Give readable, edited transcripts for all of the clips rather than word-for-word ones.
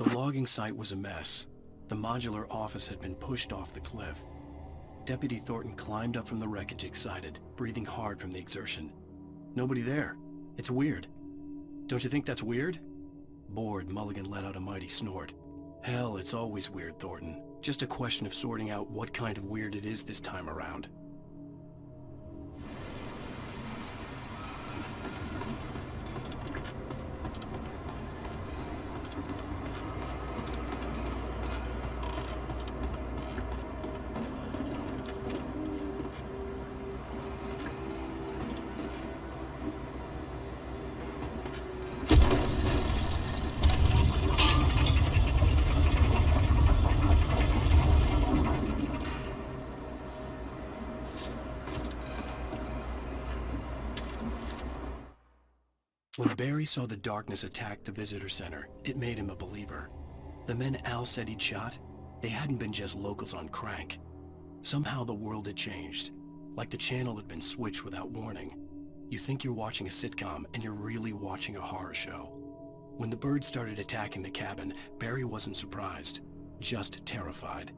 The logging site was a mess. The modular office had been pushed off the cliff. Deputy Thornton climbed up from the wreckage excited, breathing hard from the exertion. Nobody there. It's weird. Don't you think that's weird? Bored, Mulligan let out a mighty snort. Hell, it's always weird, Thornton. Just a question of sorting out what kind of weird it is this time around. When Barry saw the darkness attack the visitor center, it made him a believer. The men Al said he'd shot, they hadn't been just locals on crank. Somehow the world had changed, like the channel had been switched without warning. You think you're watching a sitcom, and you're really watching a horror show. When the birds started attacking the cabin, Barry wasn't surprised, just terrified.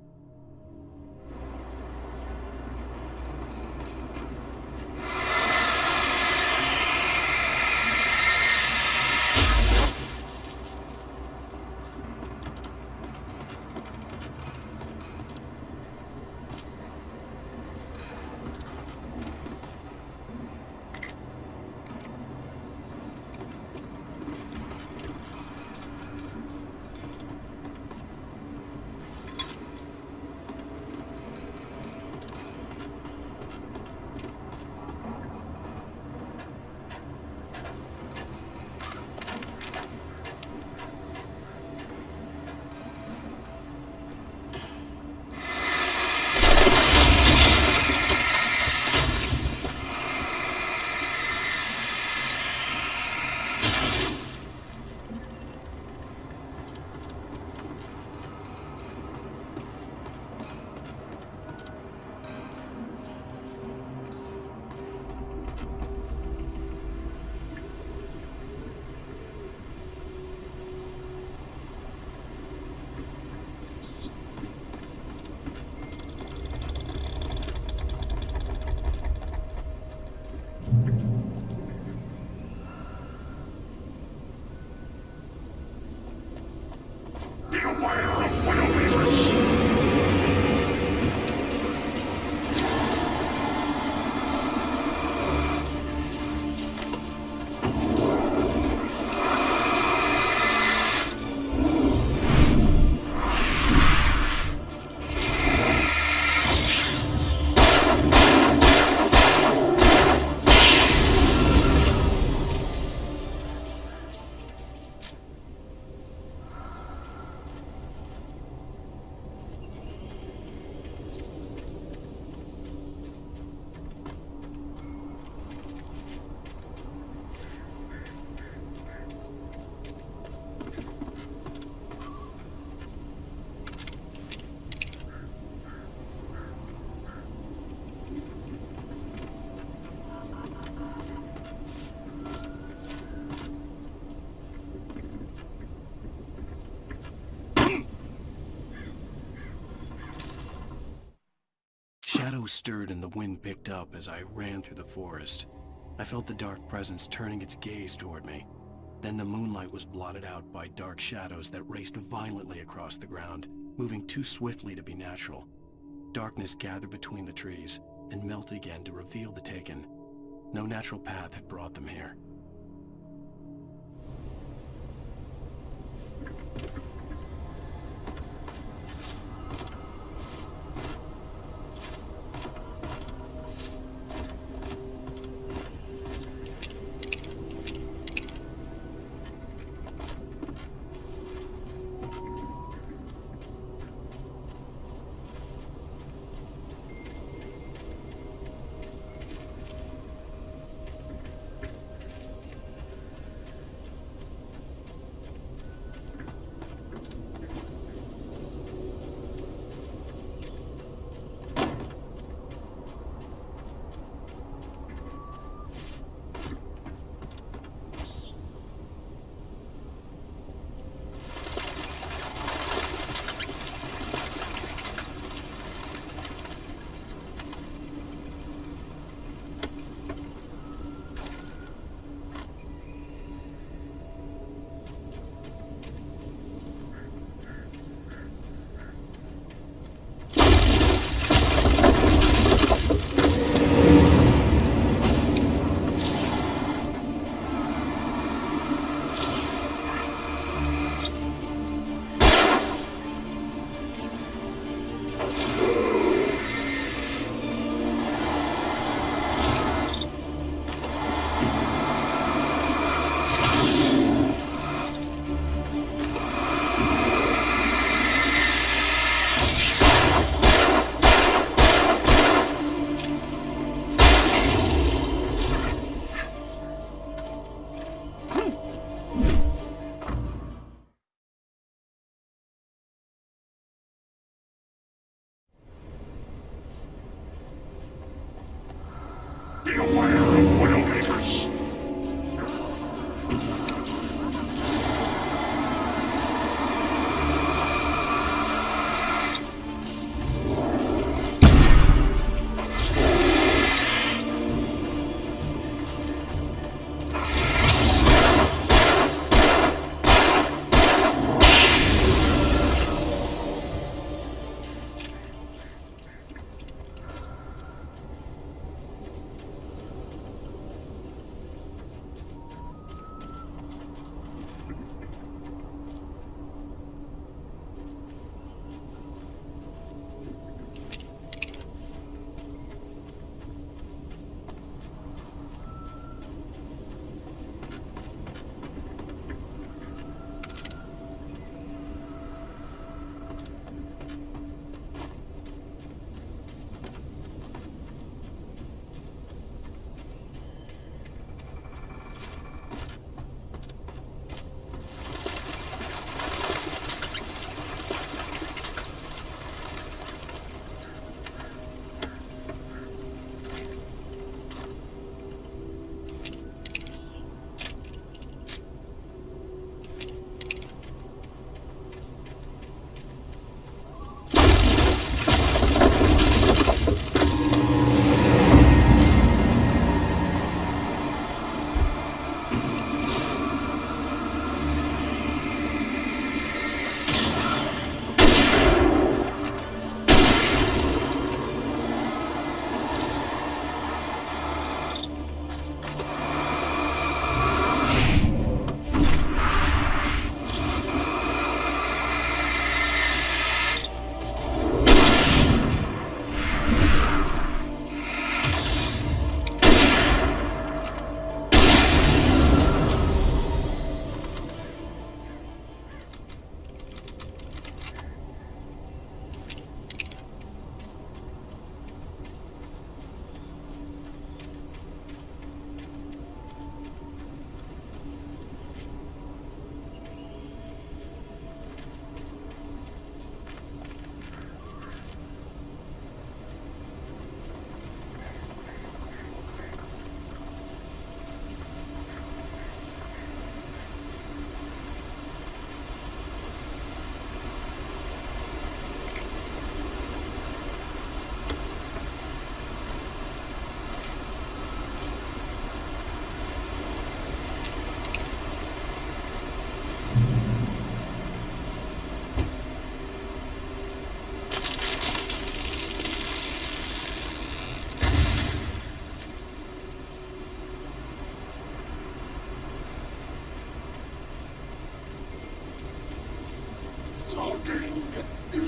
Shadows stirred and the wind picked up as I ran through the forest. I felt the dark presence turning its gaze toward me. Then the moonlight was blotted out by dark shadows that raced violently across the ground, moving too swiftly to be natural. Darkness gathered between the trees and melted again to reveal the taken. No natural path had brought them here.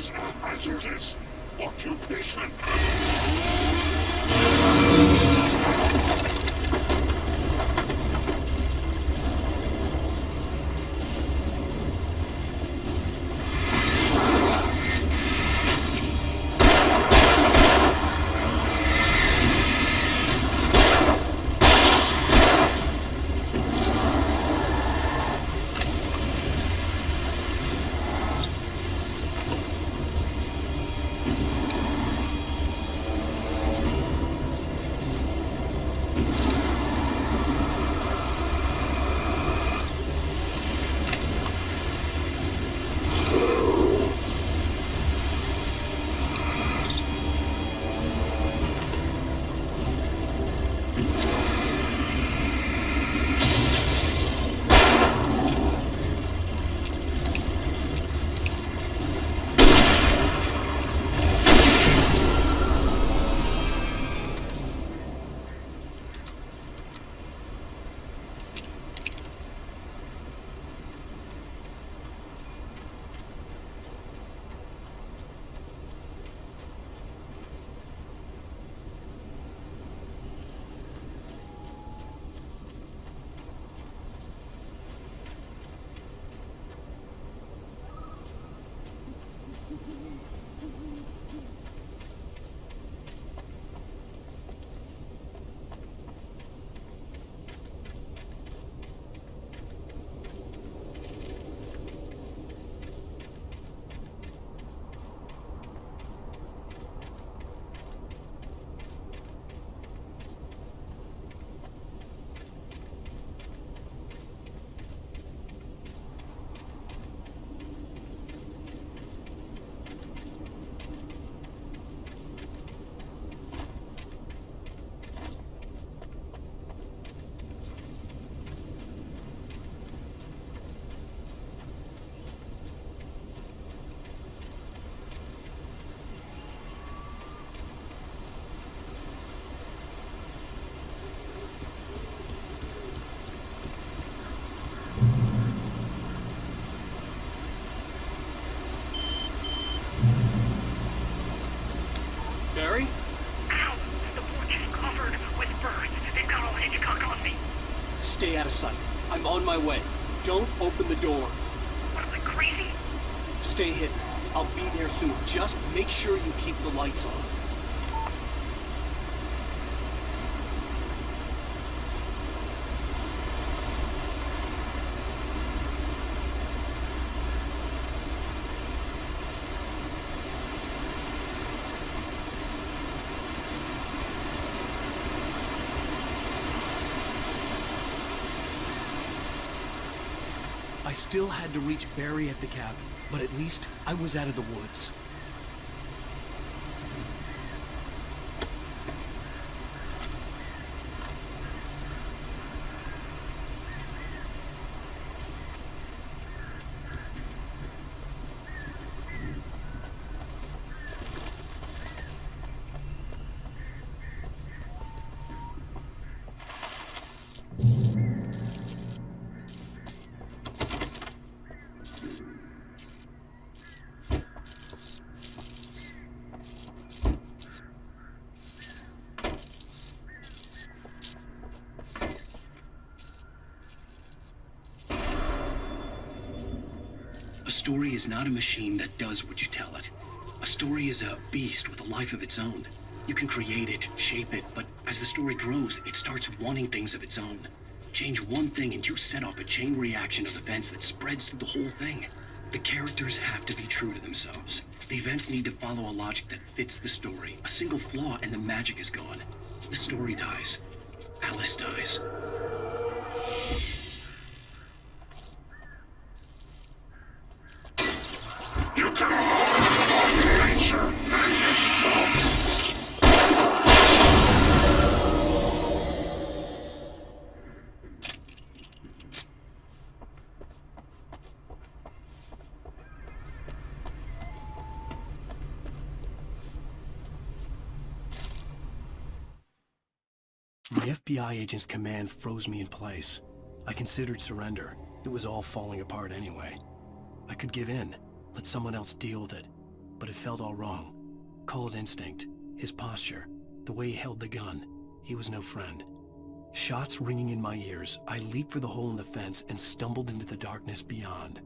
is a hazardous occupation. Barry? Ow! The porch is covered with birds. They've got all Hitchcock on me. Stay out of sight. I'm on my way. Don't open the door. What, am I crazy? Stay hidden. I'll be there soon. Just make sure you keep the lights on. I still had to reach Barry at the cabin, but at least I was out of the woods. A story is not a machine that does what you tell it. A story is a beast with a life of its own. You can create it, shape it, but as the story grows, it starts wanting things of its own. Change one thing and you set off a chain reaction of events that spreads through the whole thing. The characters have to be true to themselves. The events need to follow a logic that fits the story. A single flaw and the magic is gone. The story dies. Alice dies. You can hold nature and yourself. The FBI agent's command froze me in place. I considered surrender. It was all falling apart anyway. I could give in, let someone else deal with it. but it felt all wrong. Cold instinct, his posture, the way he held the gun. He was no friend. Shots ringing in my ears, I leaped for the hole in the fence and stumbled into the darkness beyond.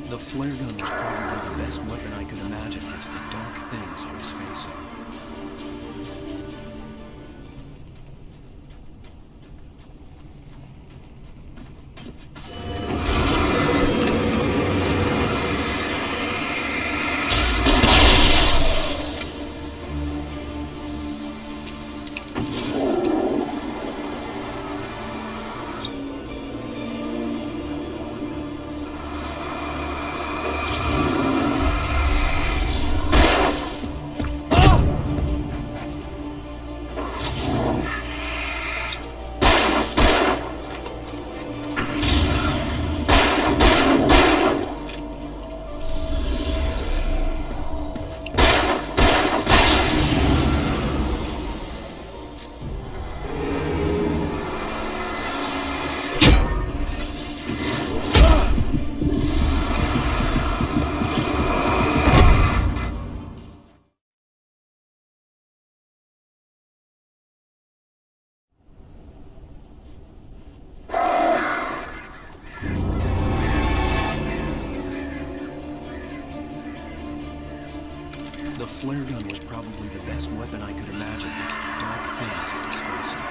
The flare gun was probably the best weapon I could imagine against the dark things I was facing. flare gun was probably the best weapon I could imagine against the dark things it was facing.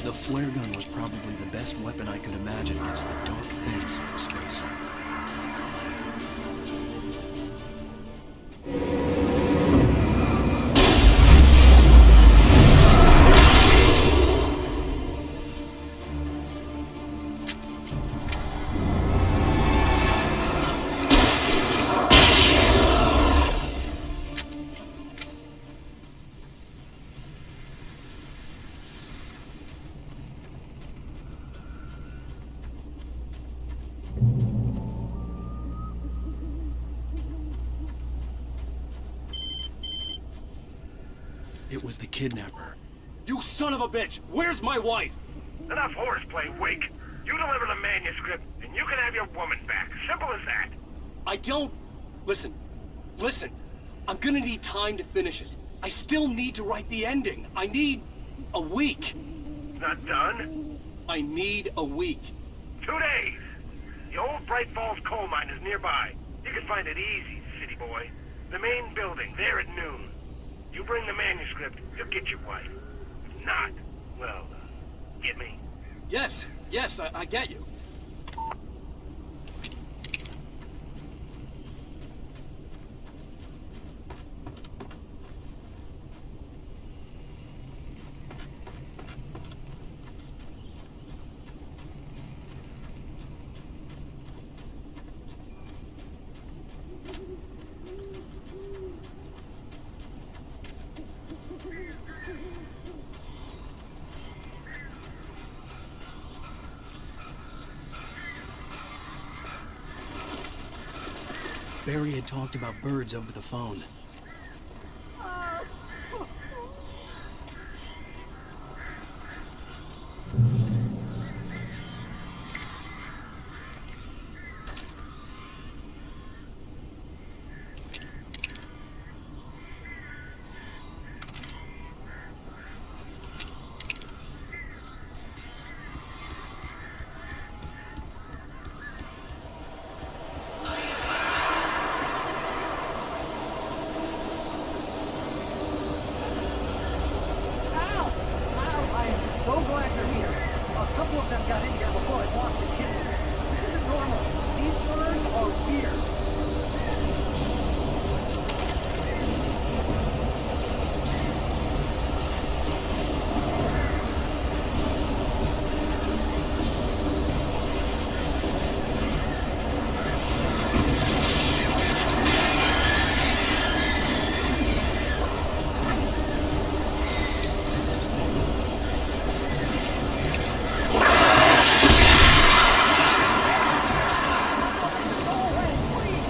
The flare gun was probably the best weapon I could imagine against the dark things I was facing. It was the kidnapper. You son of a bitch! Where's my wife? Enough horseplay, Wake. You deliver the manuscript, and you can have your woman back. Simple as that. I don't... Listen. I'm gonna need time to finish it. I still need to write the ending. I need a week. Not done? I need a week. 2 days. The old Bright Falls coal mine is nearby. You can find it easy, city boy. The main building, there at noon. You bring the manuscript, you'll get your wife. If not, well, get me. Yes, I get you. Barry had talked about birds over the phone. So glad you're here. A couple of them got in here before I lost the kid. This isn't normal. These birds are weird. Go away, please.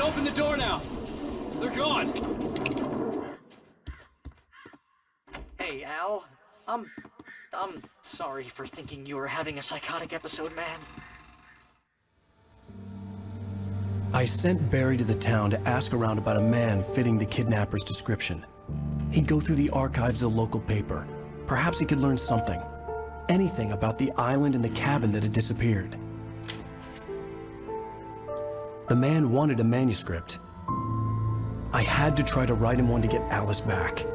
open the door now. They're gone. Hey, Al. I'm sorry for thinking you were having a psychotic episode, man. I sent Barry to the town to ask around about a man fitting the kidnapper's description. He'd go through the archives of the local paper. Perhaps he could learn something. Anything about the island and the cabin that had disappeared. The man wanted a manuscript. I had to try to write him one to get Alice back.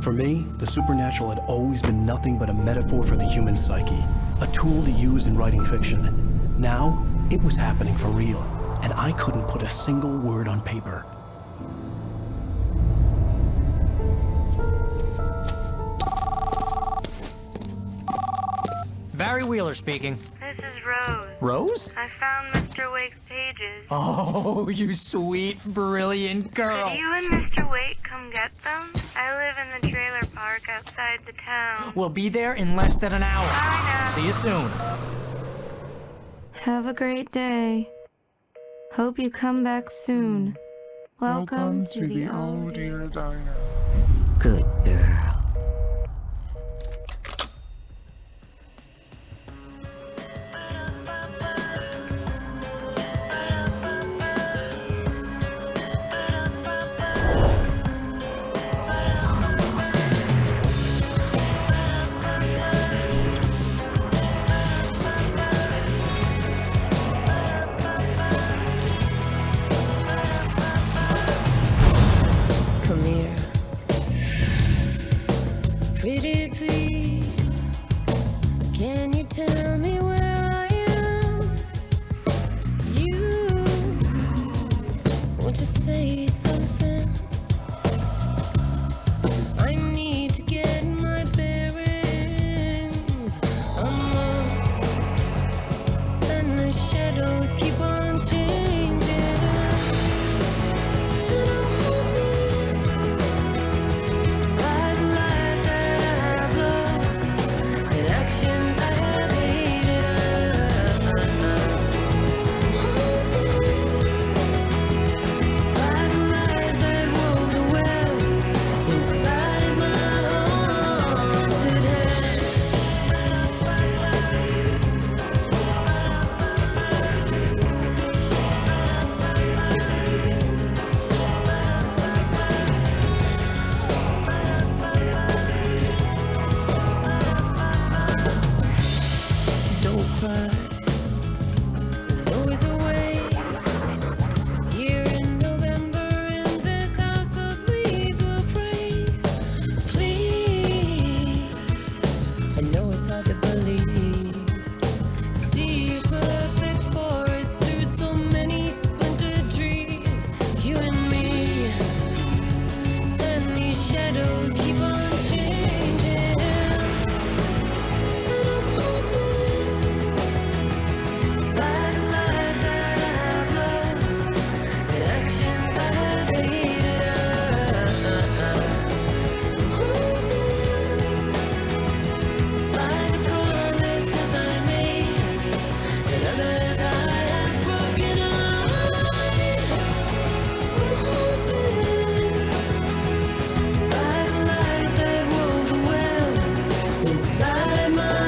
For me, the supernatural had always been nothing but a metaphor for the human psyche, a tool to use in writing fiction. Now, it was happening for real, and I couldn't put a single word on paper. Barry Wheeler speaking. This is Rose. Rose? I found Mr. Wake's pages. Oh, you sweet, brilliant girl. Could you and Mr. Wake come get them? I live in the trailer park outside the town. We'll be there in less than an hour. I know. See you soon. Have a great day. Hope you come back soon. Welcome to the Oh Dear Diner. Good girl. Come here. Pretty please, can you tell me where I am? You, won't you say something? I need to get my bearings amongst, and the shadows keep on changing. And I'm haunted by the lives that I've loved and actions I have hated. I'm haunted by the lies that wove the web inside my haunted head. Don't cry, there's always a way. Here in November, in this house of leaves, we'll pray. Please, I know it's hard to believe. See a perfect forest through so many splintered trees. You and me, and these shadows keep on changing. And I'm haunted by the lives that I've loved and actions I have hated. I'm haunted by the promises I made and others I have broken. I'm haunted by the lies that wove the web inside my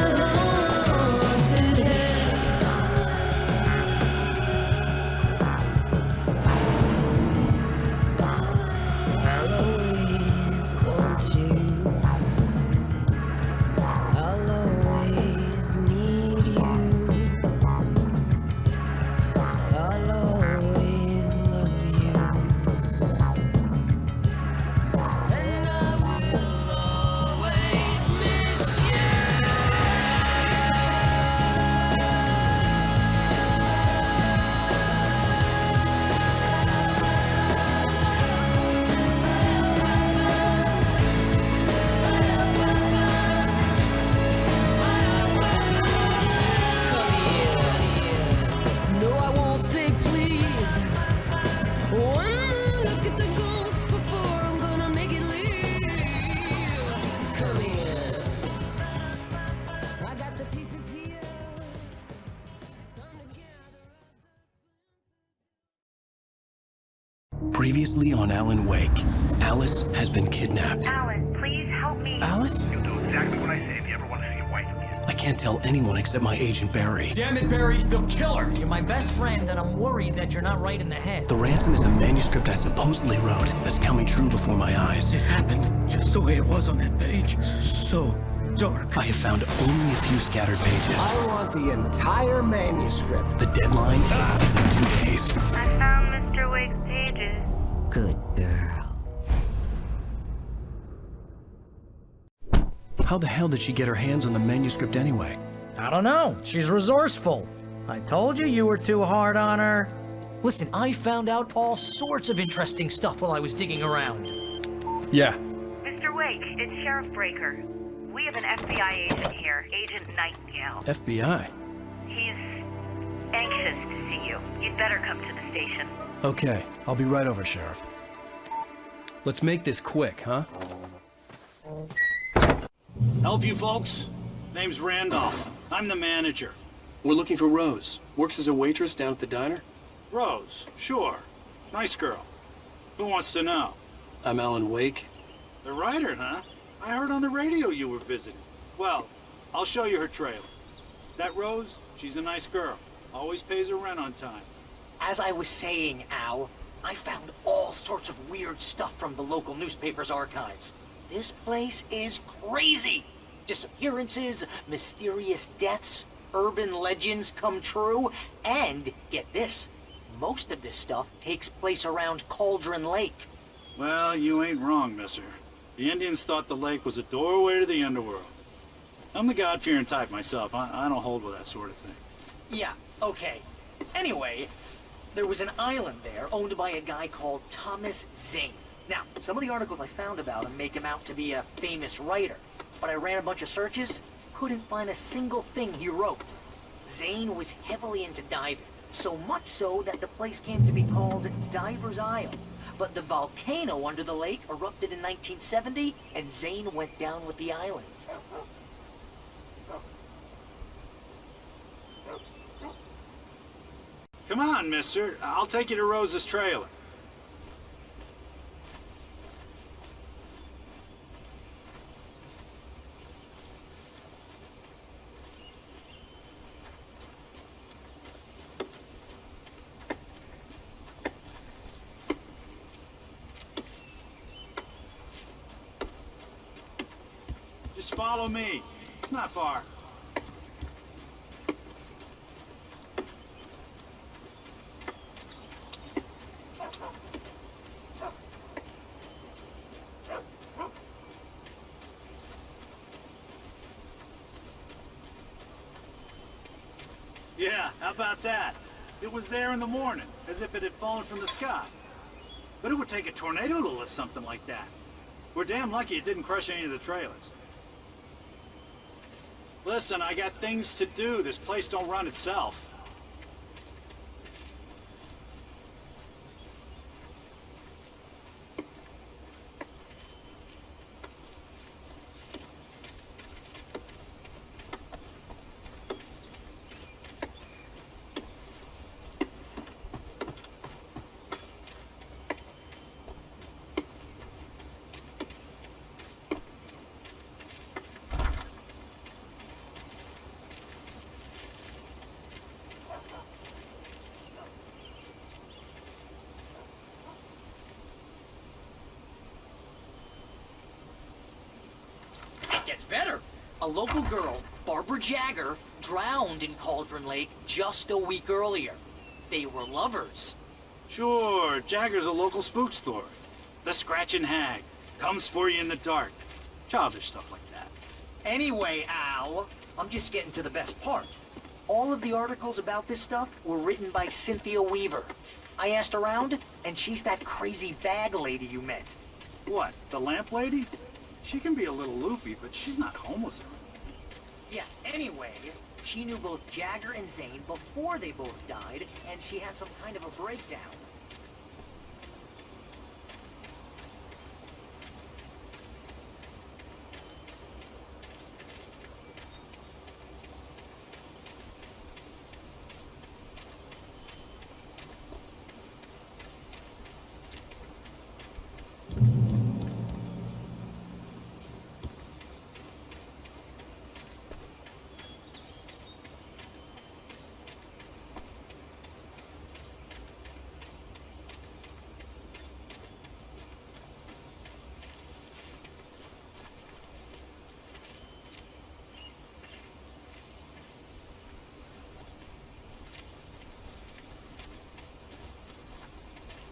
haunted head. I'll always want you. I'll always need you. I'll always love you. And I will always miss you. Previously on Alan Wake, Alice has been kidnapped. Alan, please help me. Alice? You'll do exactly what I say if you ever want to see your wife again. I can't tell anyone except my agent Barry. Damn it, Barry, they'll kill her! You're my best friend, and I'm worried that you're not right in the head. The ransom is a manuscript I supposedly wrote that's coming true before my eyes. It happened just the way it was on that page. So dark. I have found only a few scattered pages. I want the entire manuscript. The deadline is in 2 days. I found Mr. Wake's pages. Good girl. How the hell did she get her hands on the manuscript anyway? I don't know. She's resourceful. I told you were too hard on her. Listen, I found out all sorts of interesting stuff while I was digging around. Yeah. Mr. Wake, it's Sheriff Breaker. We have an FBI agent here, Agent Nightingale. FBI? He's anxious to see you. You'd better come to the station. Okay, I'll be right over, Sheriff. Let's make this quick, huh? Help you folks? Name's Randolph. I'm the manager. We're looking for Rose. Works as a waitress down at the diner. Rose, sure. Nice girl. Who wants to know? I'm Alan Wake. The writer, huh? I heard on the radio you were visiting. Well, I'll show you her trailer. That Rose, she's a nice girl. Always pays her rent on time. As I was saying, Al, I found all sorts of weird stuff from the local newspaper's archives. This place is crazy. Disappearances, mysterious deaths, urban legends come true, and get this, most of this stuff takes place around Cauldron Lake. Well, you ain't wrong, mister. The Indians thought the lake was a doorway to the underworld. I'm the God-fearing type myself. I don't hold with that sort of thing. Yeah, okay. Anyway, there was an island there owned by a guy called Thomas Zane. Now, some of the articles I found about him make him out to be a famous writer, but I ran a bunch of searches, couldn't find a single thing he wrote. Zane was heavily into diving, so much so that the place came to be called Diver's Isle. But the volcano under the lake erupted in 1970, and Zane went down with the island. Come on, mister. I'll take you to Rose's trailer. Just follow me. It's not far. Yeah, how about that? It was there in the morning, as if it had fallen from the sky. But it would take a tornado to lift something like that. We're damn lucky it didn't crush any of the trailers. Listen, I got things to do. This place don't run itself. Gets better. A local girl, Barbara Jagger, drowned in Cauldron Lake just a week earlier. They were lovers. Sure, Jagger's a local spook story. The Scratching Hag. Comes for you in the dark. Childish stuff like that. Anyway, Al, I'm just getting to the best part. All of the articles about this stuff were written by Cynthia Weaver. I asked around, and she's that crazy bag lady you met. What, the lamp lady? She can be a little loopy, but she's not homeless or anything. Yeah, anyway, she knew both Jagger and Zane before they both died, and she had some kind of a breakdown.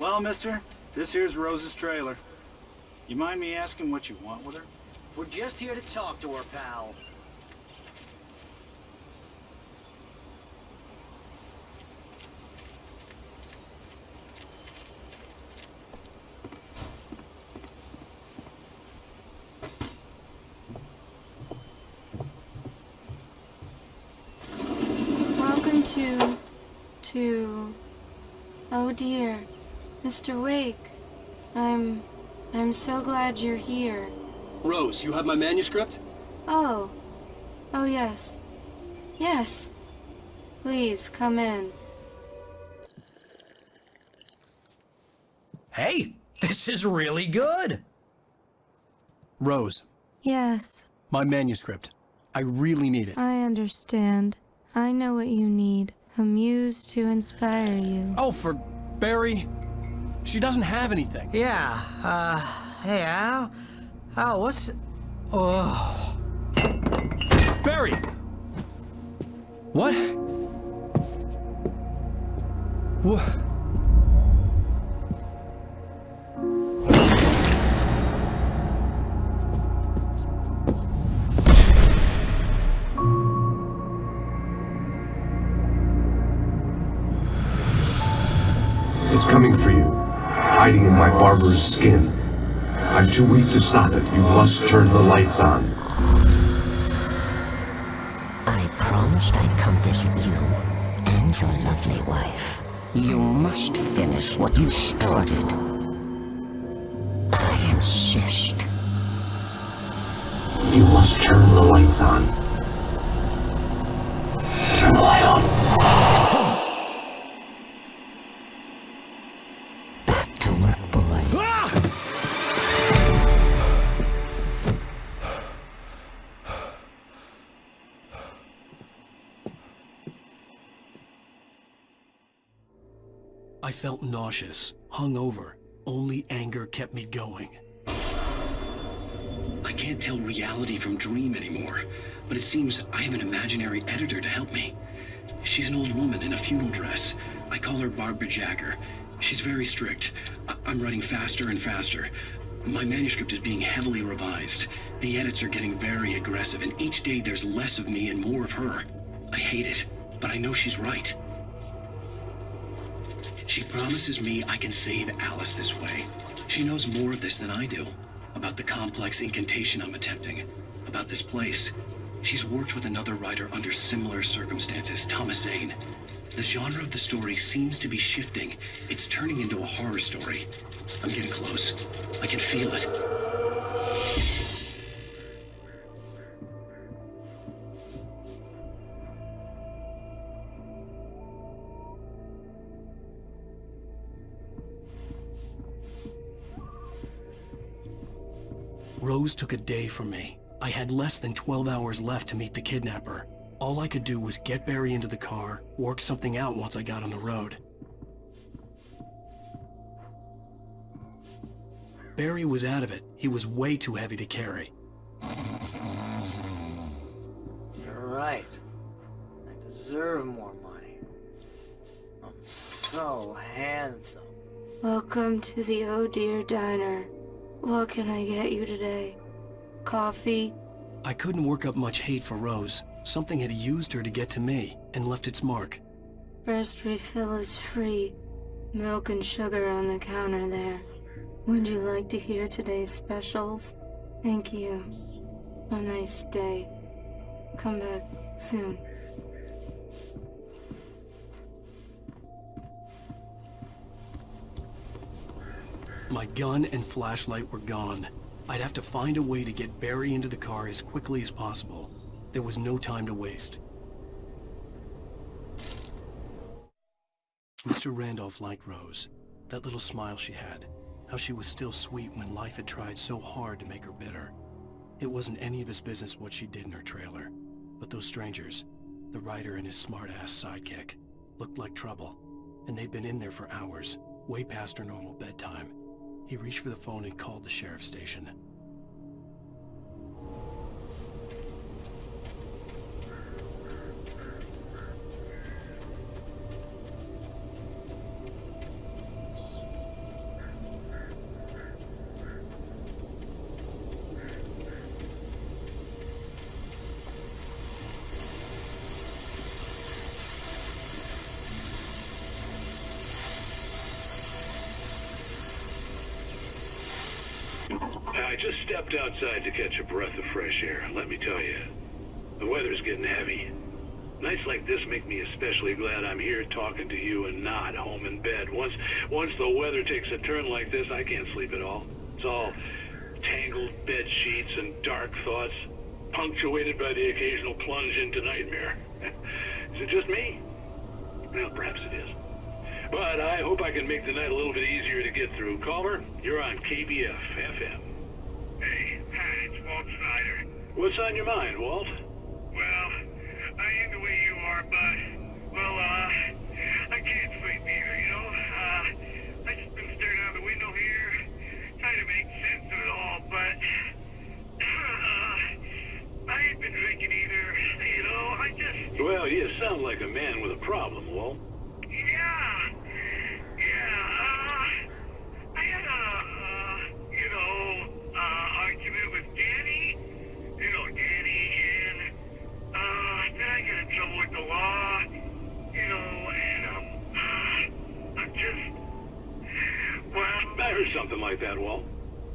Well, mister, this here's Rose's trailer. You mind me asking what you want with her? We're just here to talk to her, pal. Welcome to... Oh dear, Mr. Wake. I'm so glad you're here. Rose, you have my manuscript? Oh. Oh yes. Yes. Please, come in. Hey, this is really good. Rose, Yes, my manuscript. I really need it. I understand. I know what you need. A muse to inspire you. Oh, for Barry? She doesn't have anything. Yeah, hey, Al? Oh, what's... Oh. Barry! What? What? It's coming for you, hiding in my barber's skin. I'm too weak to stop it. You must turn the lights on. I promised I'd come visit you and your lovely wife. You must finish what you started. I insist. You must turn the lights on. Turn the light on. Back to work, boy. I felt nauseous, hungover. Only anger kept me going. I can't tell reality from dream anymore, but it seems I have an imaginary editor to help me. She's an old woman in a funeral dress. I call her Barbara Jacker. She's very strict. I'm writing faster and faster. My manuscript is being heavily revised. The edits are getting very aggressive, and each day there's less of me and more of her. I hate it, but I know she's right. She promises me I can save Alice this way. She knows more of this than I do. About the complex incantation I'm attempting. About this place. She's worked with another writer under similar circumstances, Thomas Zane. The genre of the story seems to be shifting. It's turning into a horror story. I'm getting close. I can feel it. Rose took a day from me. I had less than 12 hours left to meet the kidnapper. All I could do was get Barry into the car, work something out once I got on the road. Barry was out of it. He was way too heavy to carry. You're right. I deserve more money. I'm so handsome. Welcome to the Oh Dear Diner. What can I get you today? Coffee? I couldn't work up much hate for Rose. Something had used her to get to me and left its mark. First refill is free. Milk and sugar on the counter there. Would you like to hear today's specials? Thank you. A nice day. Come back soon. My gun and flashlight were gone. I'd have to find a way to get Barry into the car as quickly as possible. There was no time to waste. Mr. Randolph liked Rose. That little smile she had. How she was still sweet when life had tried so hard to make her bitter. It wasn't any of his business what she did in her trailer. But those strangers, the writer and his smart-ass sidekick, looked like trouble. And they'd been in there for hours, way past her normal bedtime. He reached for the phone and called the sheriff's station. I just stepped outside to catch a breath of fresh air. Let me tell you, the weather's getting heavy. Nights like this make me especially glad I'm here talking to you and not home in bed. Once the weather takes a turn like this, I can't sleep at all. It's all tangled bed sheets and dark thoughts, punctuated by the occasional plunge into nightmare. Is it just me? Well, perhaps it is. But I hope I can make the night a little bit easier to get through. Caller, you're on KBF FM. Hey, Pat, it's Walt Snyder. What's on your mind, Walt? Well, I ain't the way you are, but, well, I can't sleep either, you know? I just been staring out the window here, trying to make sense of it all, but, I ain't been drinking either, you know? I just... Well, you sound like a man with a problem, Walt. I had a, argument with Danny, and, then I got in trouble with the law, and, I'm just, well... I heard something like that, Walt.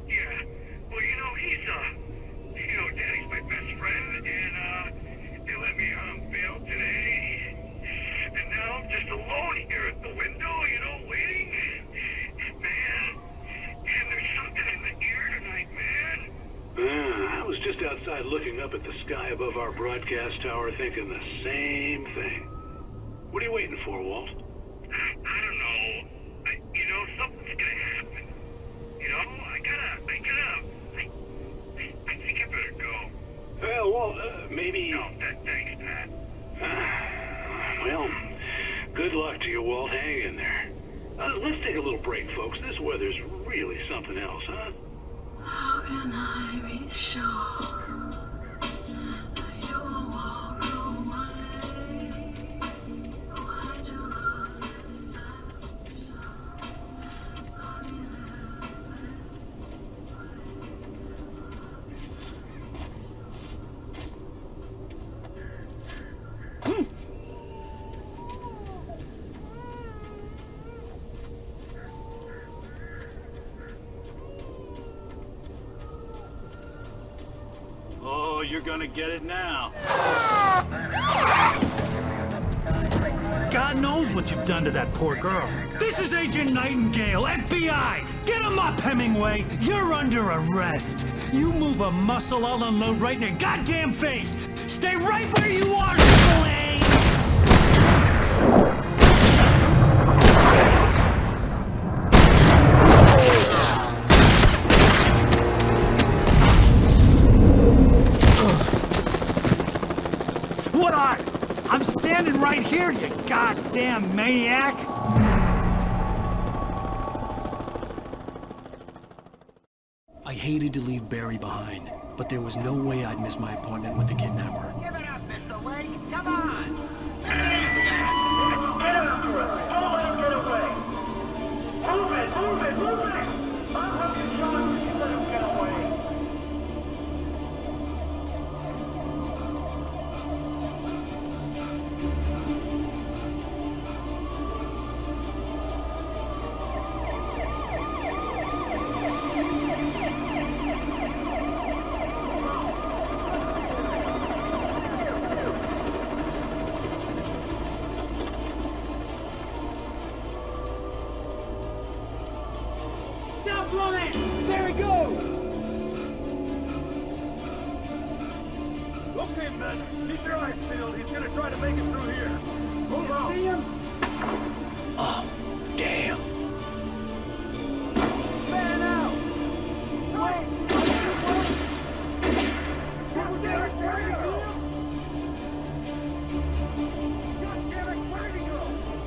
Yeah, well, Danny's my best friend, and, they let me on bail today, and now I'm just alone here at the window, waiting. Man, and there's something in the air tonight, man. I was just outside looking up at the sky above our broadcast tower thinking the same thing. What are you waiting for, Walt? I don't know. Something's gonna happen. I think I better go. Well, Walt, maybe... No, thanks, Pat. Well, good luck to you, Walt. Hang in there. Let's take a little break, folks. This weather's really something else, huh? How can I be sure you'll walk away? Why'd you love Oh, you're gonna get it now. God knows what you've done to that poor girl. This is Agent Nightingale, FBI! Get him up, Hemingway! You're under arrest! You move a muscle, I'll unload right in your goddamn face! Stay right where you are, Triple A! What are? I'm standing right here, you goddamn maniac! I hated to leave Barry behind, but there was no way I'd miss my appointment with the kidnapper. Give it up, Mr. Wake. Come on. Make it easy. Get after us. Don't let him get away. Move it. I'll have you shot if you let him get away. Stop running! There he goes! Okay, men. Keep your eyes peeled. He's gonna try to make it through here. Move on. See him? Oh, damn. Man out! Wait! Down there! Where did he go? God damn it! Where did he go?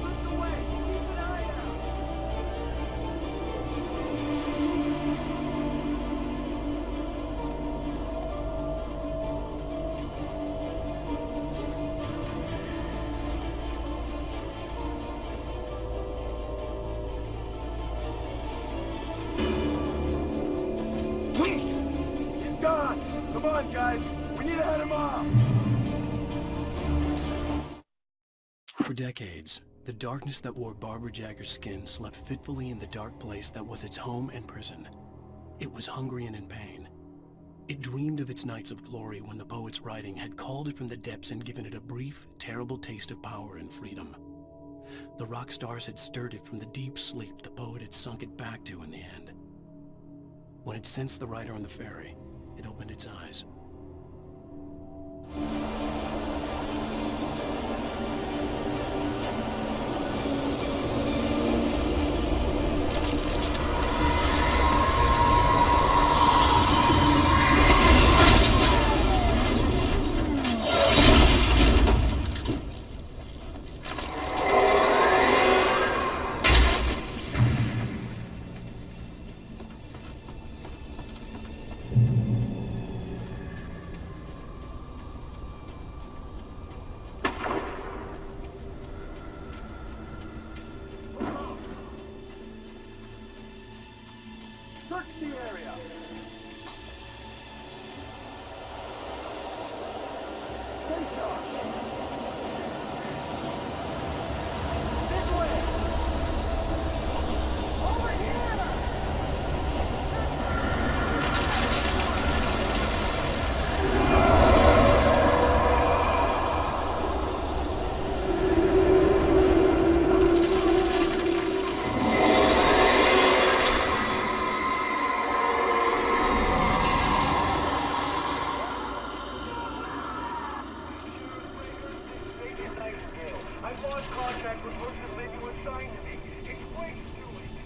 Look away! Keep an eye out! He's gone. Come on, guys. We need to head him off. For decades, the darkness that wore Barbara Jagger's skin slept fitfully in the dark place that was its home and prison. It was hungry and in pain, It dreamed of its nights of glory when the poet's writing had called it from the depths and given it a brief, terrible taste of power and freedom. The rock stars had stirred it from the deep sleep the poet had sunk it back to in the end. When it sensed the writer on the ferry, it opened its eyes. Search the area. Stay sharp. This way. Over here.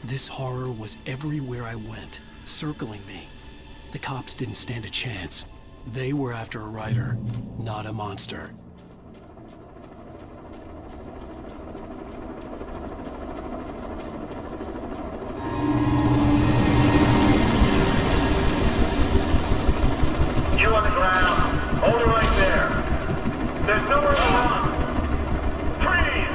This horror was everywhere I went, circling me. The cops didn't stand a chance. They were after a writer, not a monster. You on the ground. Hold it right there. There's nowhere to run. Freeze!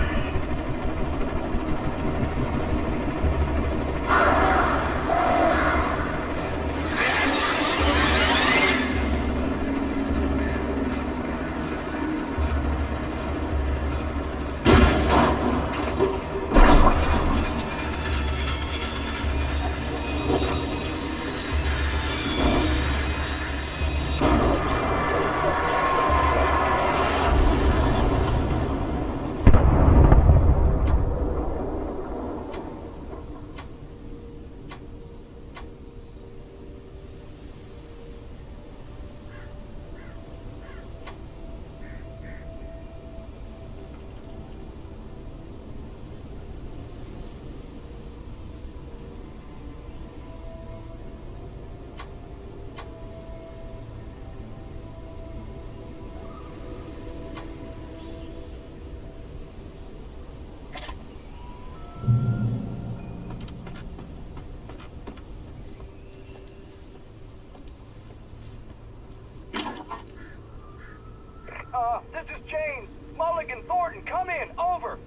This is James. Mulligan, Thornton, come in. Over.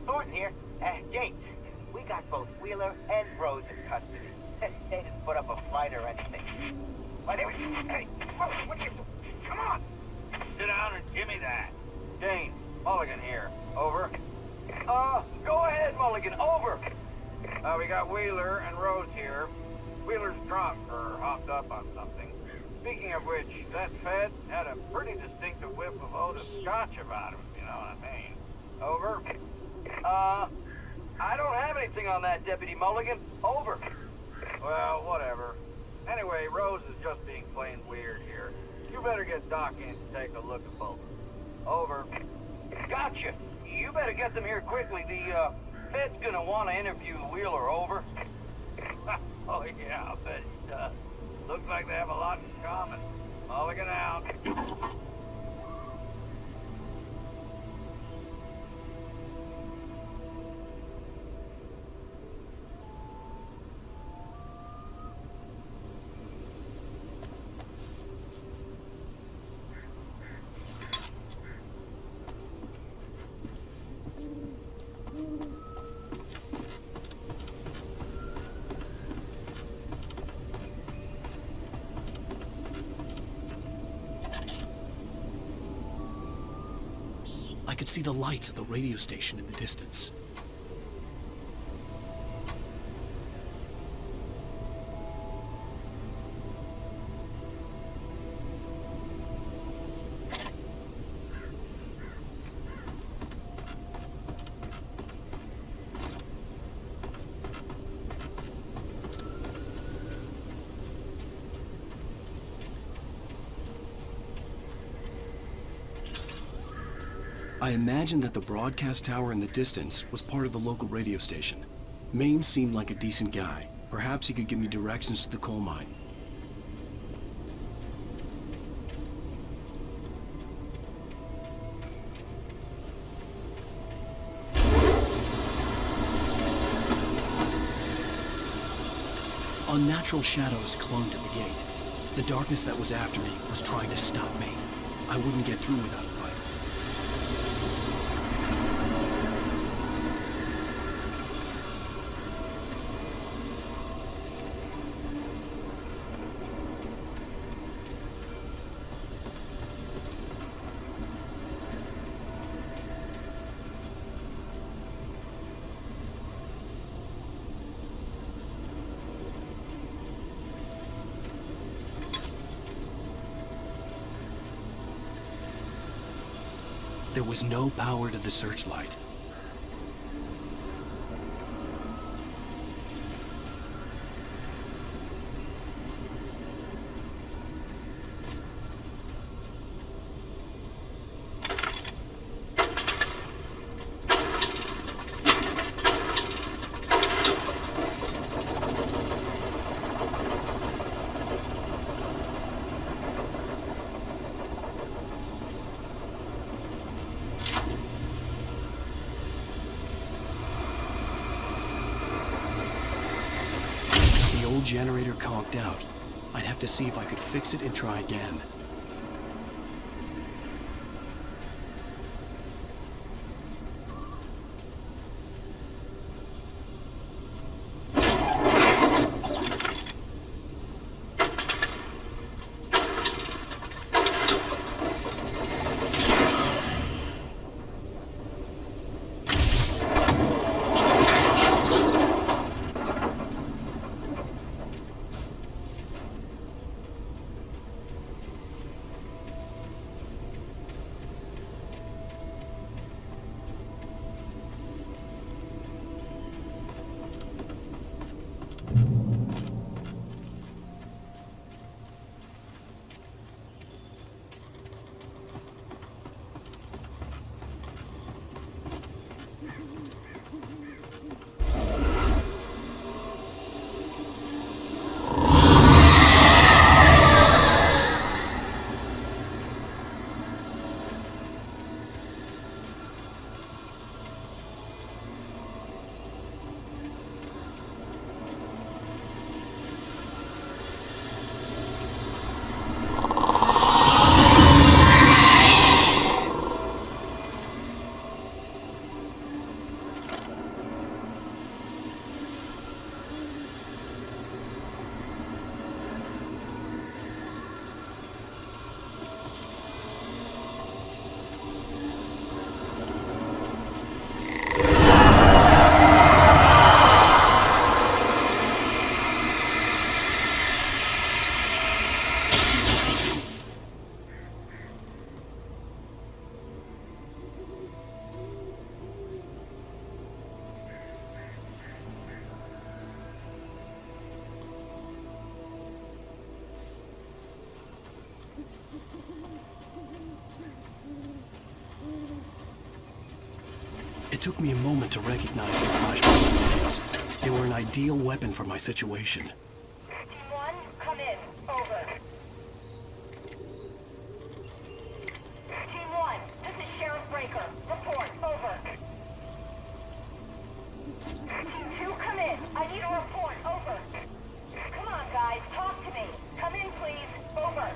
Thornton here. James, we got both Wheeler and Rose in custody. They didn't put up a fight or anything. Why, they were... Hey, what you... Come on. Sit down and give me that. James, Mulligan here. Over. Go ahead, Mulligan. Over. We got Wheeler and Rose here. Wheeler's drunk or hopped up on something. Speaking of which, that Fed had a pretty distinctive whiff of Otis Scotch about him, if you know what I mean. Over. I don't have anything on that, Deputy Mulligan. Over. Well, whatever. Anyway, Rose is just being plain weird here. You better get Doc in to take a look at both. Over. Gotcha. You better get them here quickly. The, Fed's gonna want to interview Wheeler. Over. Oh, yeah, I'll bet he does. Looks like they have a lot in common. Mulligan out. I could see the lights of the radio station in the distance. I imagined that the broadcast tower in the distance was part of the local radio station. Maine seemed like a decent guy. Perhaps he could give me directions to the coal mine. Unnatural shadows clung to the gate. The darkness that was after me was trying to stop me. I wouldn't get through without light. There was no power to the searchlight. Generator conked out. I'd have to see if I could fix it and try again. It took me a moment to recognize the flashbang grenades. They were an ideal weapon for my situation. Team 1, come in. Over. Team 1, this is Sheriff Breaker. Report. Over. Team 2, come in. I need a report. Over. Come on, guys. Talk to me. Come in, please. Over.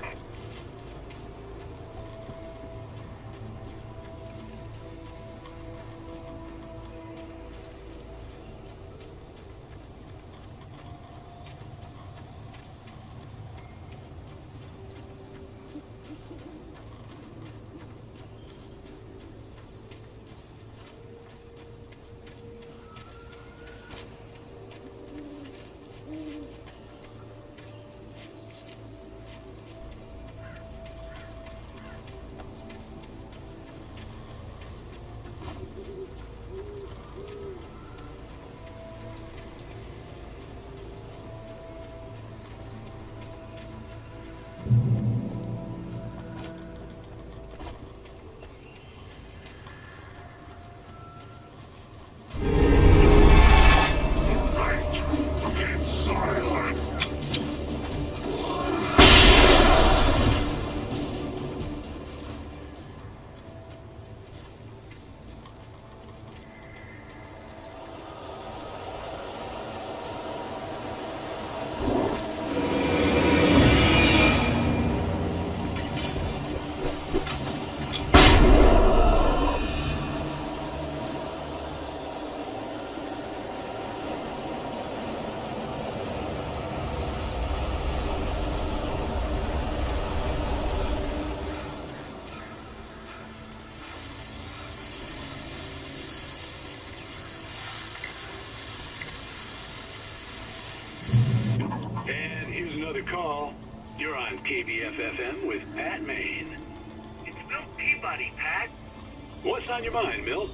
call. You're on KBFFM with Pat Maine. It's Milt Peabody, Pat. What's on your mind, Milt?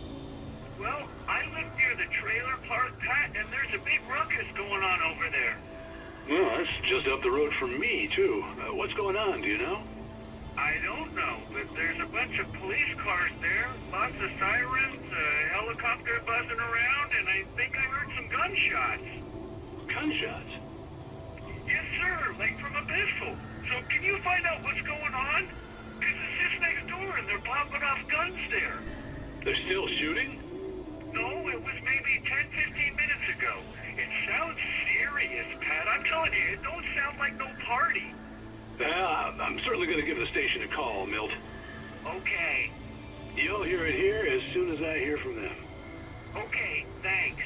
Well, I live near the trailer park, Pat, and there's a big ruckus going on over there. Well, that's just up the road from me, too. What's going on, do you know? I don't know, but there's a bunch of police cars there, lots of sirens, a helicopter buzzing around, and I think I heard some gunshots. Gunshots? Yes, sir, like from a pistol. So can you find out what's going on? Because it's just next door and they're popping off guns there. They're still shooting? No, it was maybe 10, 15 minutes ago. It sounds serious, Pat. I'm telling you, it don't sound like no party. I'm certainly going to give the station a call, Milt. Okay. You'll hear it here as soon as I hear from them. Okay, thanks.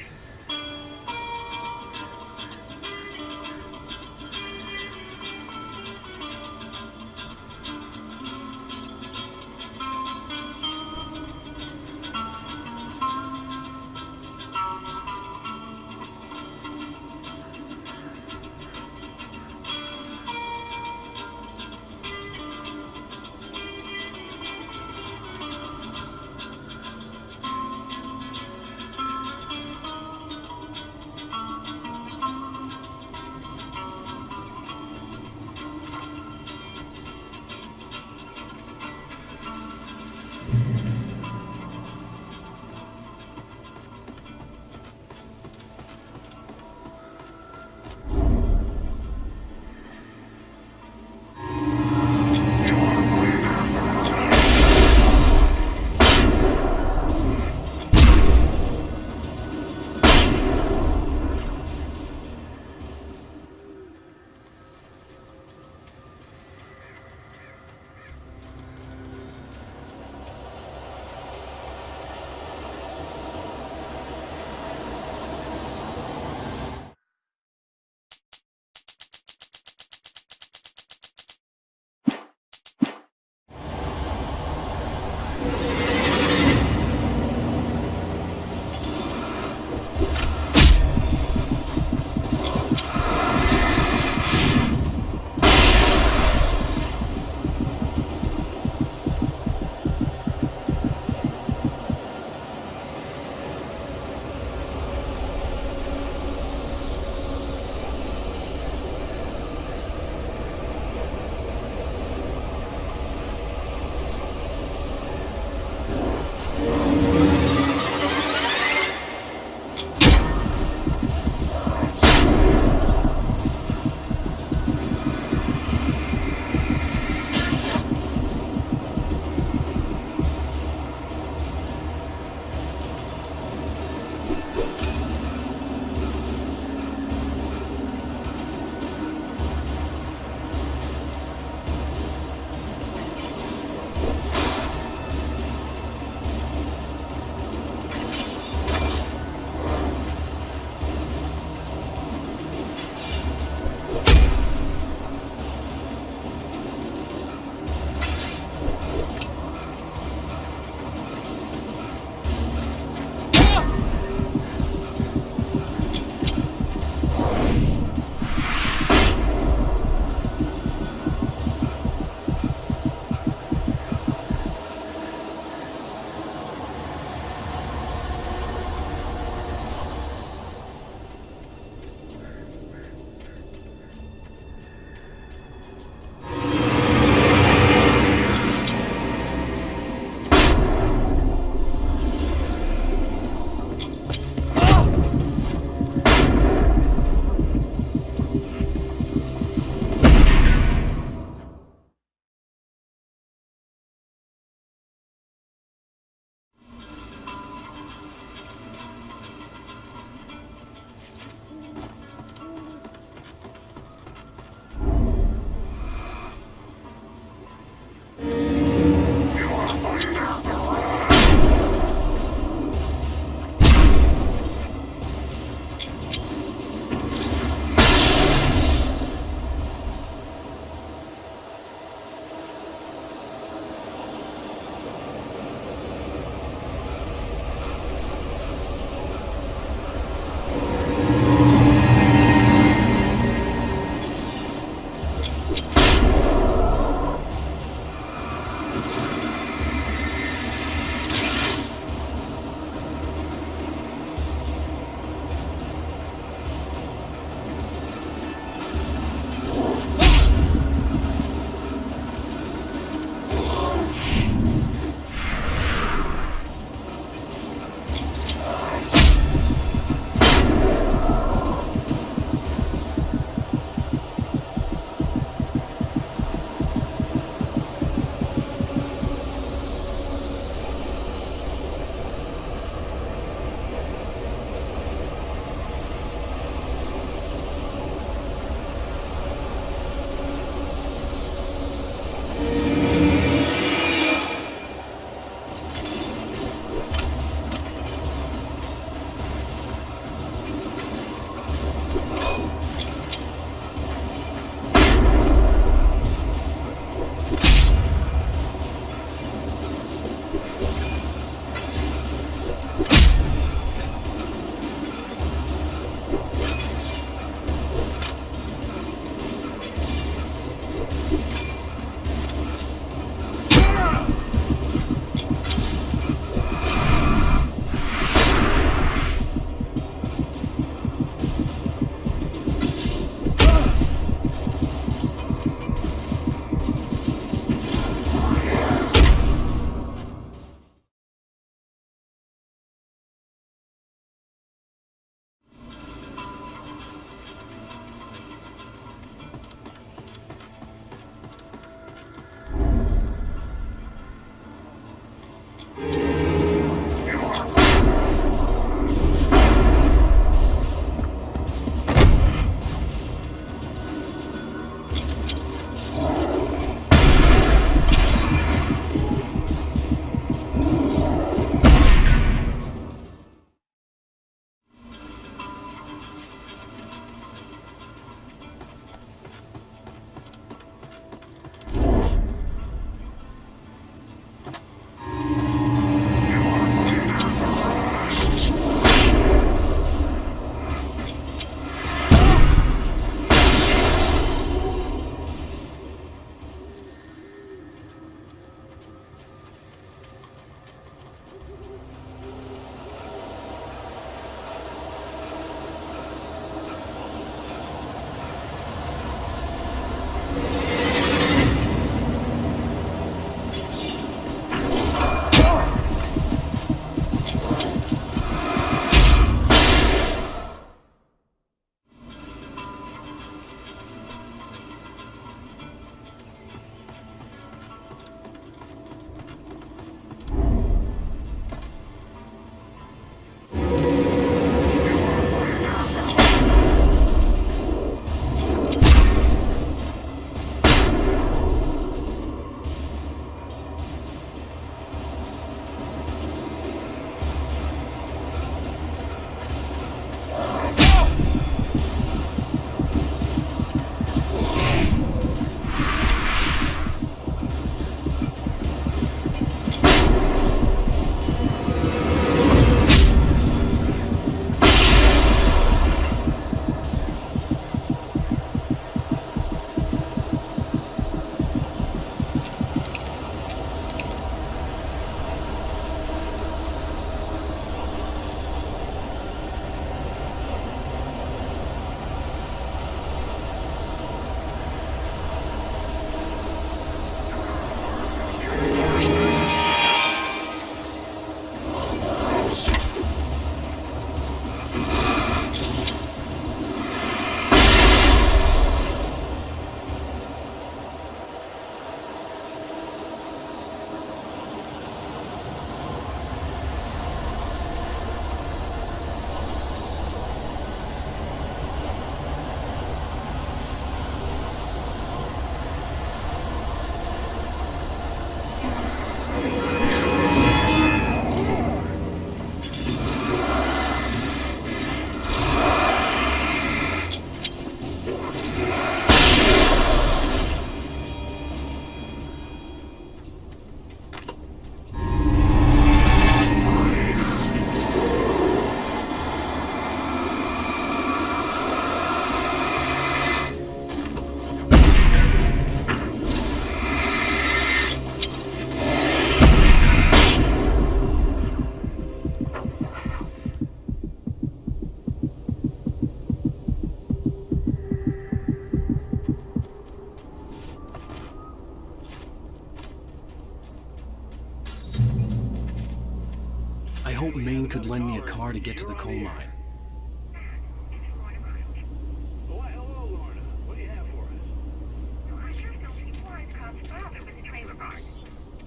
hope Maine could lend me a car to get to the coal mine.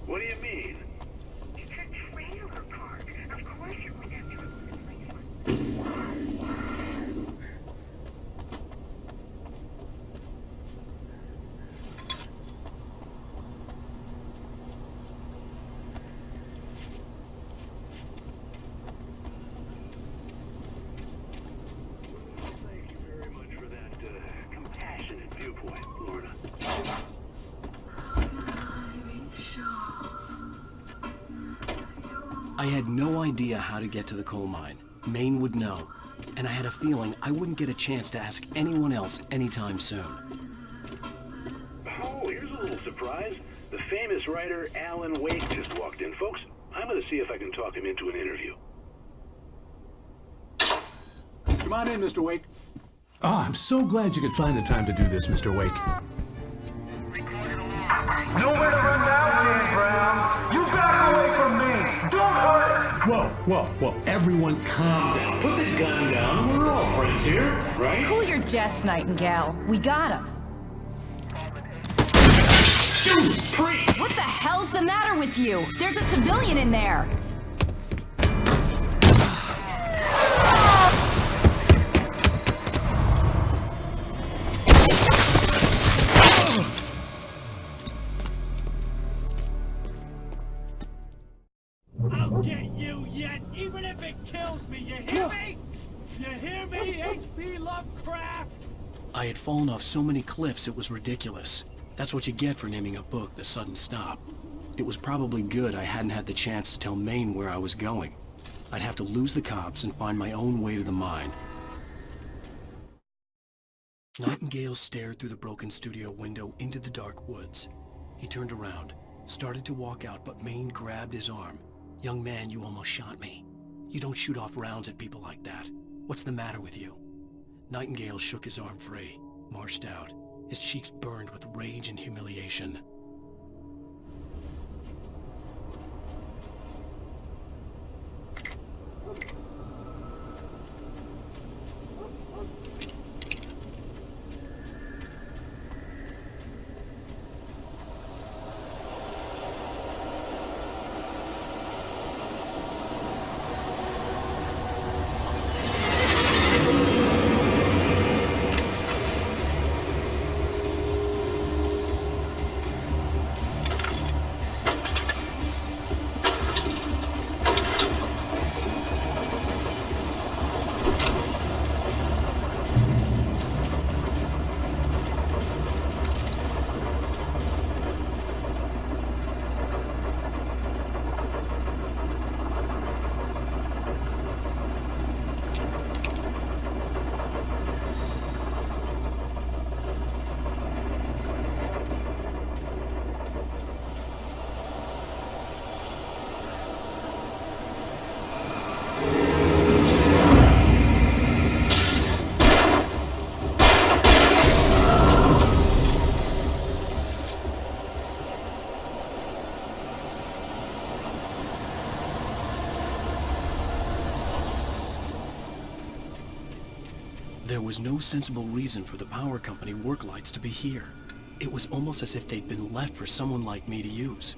What do you mean? It's a trailer park. Of course you would have to replace one. I had no idea how to get to the coal mine. Maine would know, and I had a feeling I wouldn't get a chance to ask anyone else anytime soon. Oh, here's a little surprise. The famous writer Alan Wake just walked in, folks. I'm gonna see if I can talk him into an interview. Come on in, Mr. Wake. Oh, I'm so glad you could find the time to do this, Mr. Wake. Nowhere to run now, Dan Brown. You back away from me. Don't hurt it. Whoa. Everyone calm down. Put the gun down. We're all friends here, right? Cool your jets, Nightingale. We got him. What the hell's the matter with you? There's a civilian in there. I'll get you yet, even if it kills me. You hear me? You hear me, H.P. Lovecraft? I had fallen off so many cliffs it was ridiculous. That's what you get for naming a book The Sudden Stop. It was probably good I hadn't had the chance to tell Maine where I was going. I'd have to lose the cops and find my own way to the mine. Nightingale stared through the broken studio window into the dark woods. He turned around, started to walk out, but Maine grabbed his arm. "Young man, you almost shot me. You don't shoot off rounds at people like that. What's the matter with you?" Nightingale shook his arm free, marched out. His cheeks burned with rage and humiliation. There was no sensible reason for the power company work lights to be here. It was almost as if they'd been left for someone like me to use.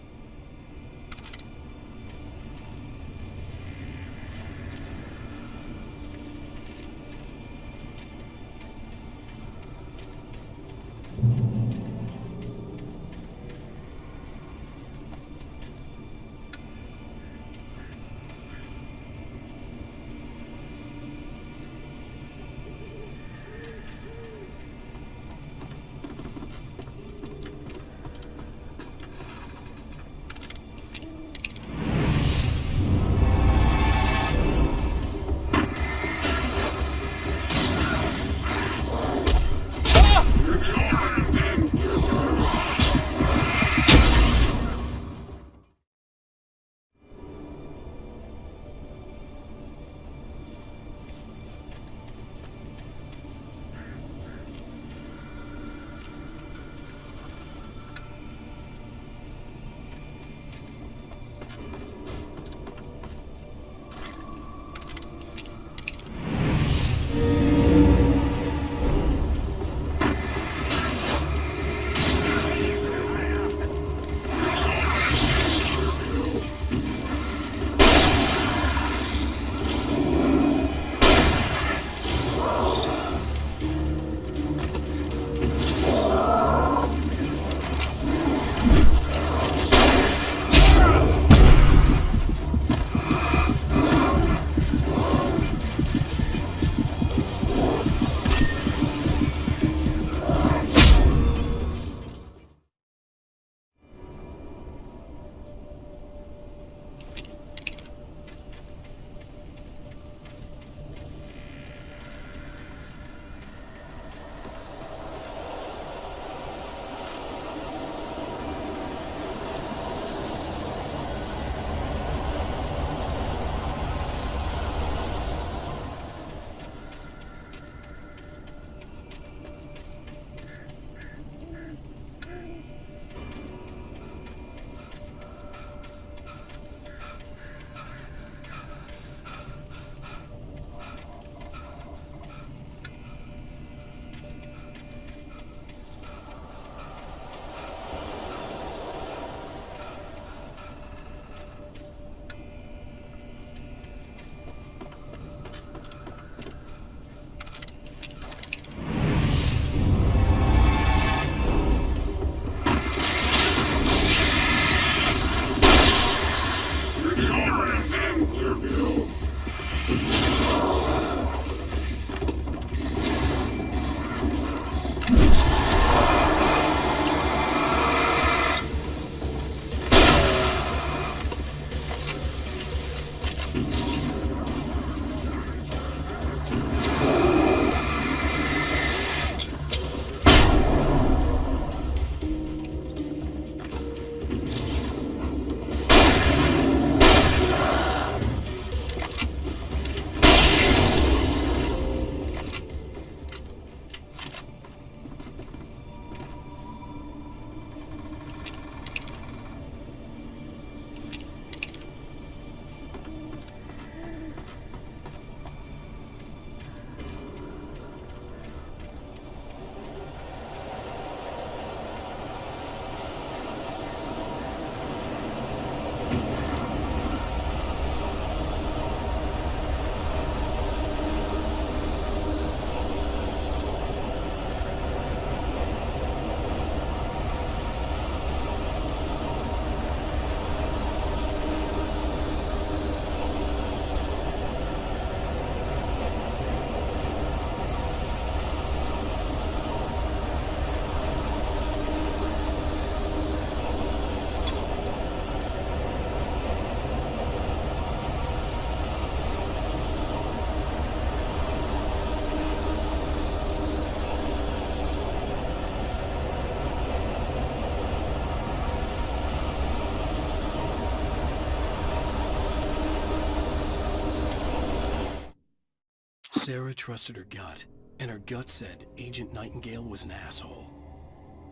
Sarah trusted her gut, and her gut said Agent Nightingale was an asshole.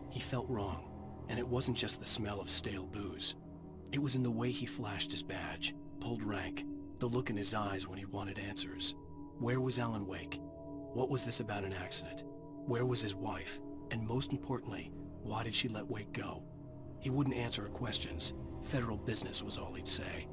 He felt wrong, and it wasn't just the smell of stale booze. It was in the way he flashed his badge, pulled rank, the look in his eyes when he wanted answers. Where was Alan Wake? What was this about an accident? Where was his wife? And most importantly, why did she let Wake go? He wouldn't answer her questions. Federal business was all he'd say.